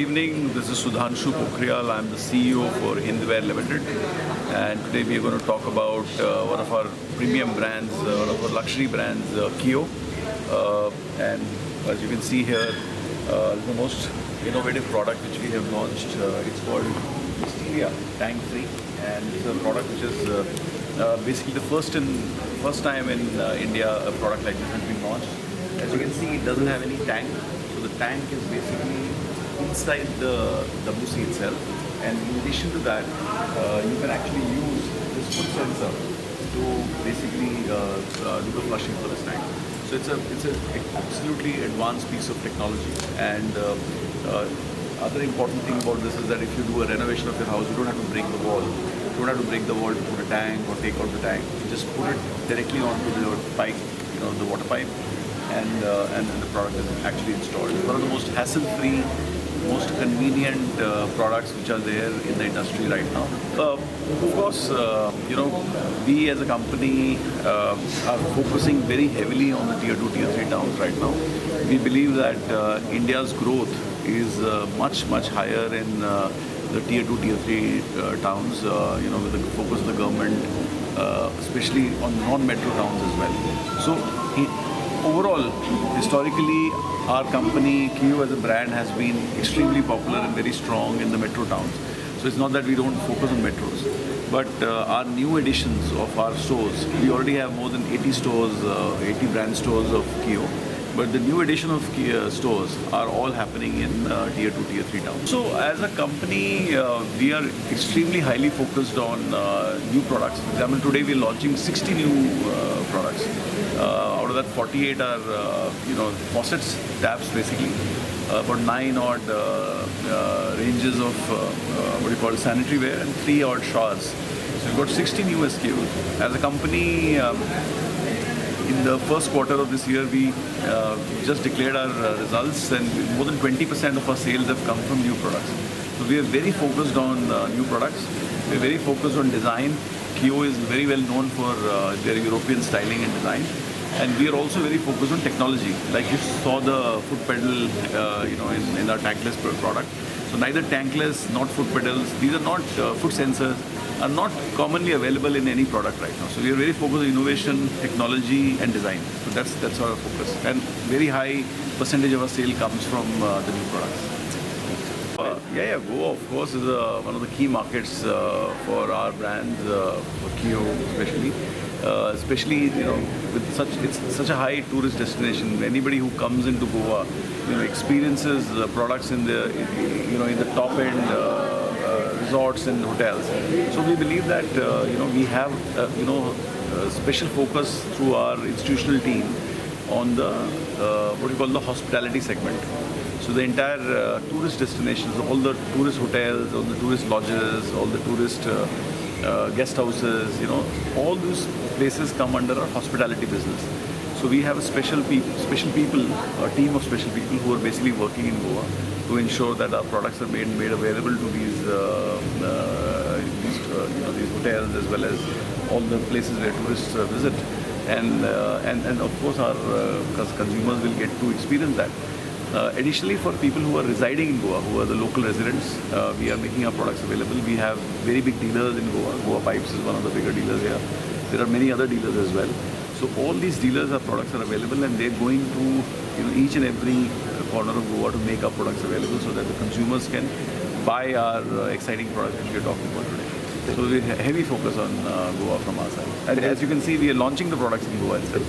evening. This is Sudhanshu Pokhriyal. I'm the CEO for Hindware Limited, and today we are going to talk about one of our premium brands, one of our luxury brands, Kio. And as you can see here, the most innovative product which we have launched. It's called Stevia Tank Free, and it's a product which is basically the first time in India a product like this has been launched. As you can see, it doesn't have any tank, so the tank is basically inside the WC itself, and in addition to that, you can actually use this foot sensor to basically do the flushing for this tank. So it's an absolutely advanced piece of technology, and other important thing about this is that if you do a renovation of your house, you don't have to break the wall. You don't have to break the wall to put a tank or take out the tank. You just put it directly onto the pipe, the water pipe, and the product is actually installed. It's one of the most hassle-free, most convenient products which are there in the industry right now. Of course, we as a company are focusing very heavily on the tier 2, tier 3 towns right now. We believe that India's growth is much higher in the tier 2, tier 3 towns, with the focus of the government, especially on non-metro towns as well. So overall, historically, our company, Kio as a brand, has been extremely popular and very strong in the metro towns. So it's not that we don't focus on metros, but our new additions of our stores, we already have more than 80 stores, 80 brand stores of Kio. But the new addition of Kio stores are all happening in tier 2, tier 3 towns. So as a company, we are extremely highly focused on new products. For example, today we're launching 60 new products. Out of that, 48 are faucets, taps basically. About 9 odd ranges of sanitary ware, and 3 odd showers. So we've got 60 new SKUs. As a company, in the first quarter of this year, we just declared our results, and more than 20% of our sales have come from new products. So we are very focused on new products. We are very focused on design. Kio is very well known for their European styling and design. And we are also very focused on technology. Like you saw the foot pedal, in our tankless product. So neither tankless, not foot pedals. These are not foot sensors. Are not commonly available in any product right now. So we are very focused on innovation, technology, and design. So that's our focus. And very high percentage of our sale comes from the new products. Goa, of course, is one of the key markets for our brand, for Kio especially. Especially, with it's such a high tourist destination. Anybody who comes into Goa, experiences products in the top end resorts and hotels. So we believe that we have special focus through our institutional team on the the hospitality segment. So the entire tourist destinations, all the tourist hotels, all the tourist lodges, all the tourist guest houses, all those places come under our hospitality business. So we have a special people, a team of special people who are basically working in Goa to ensure that our products are made available to these hotels, as well as all the places where tourists visit, and of course our consumers will get to experience that. Additionally, for people who are residing in Goa, who are the local residents, we are making our products available. We have very big dealers in Goa. Goa Pipes is one of the bigger dealers here. There are many other dealers as well. So all these dealers, our products are available, and they're going to each and every corner of Goa to make our products available, so that the consumers can buy our exciting products which we are talking about today. So we have heavy focus on Goa from our side. And as you can see, we are launching the products in Goa itself.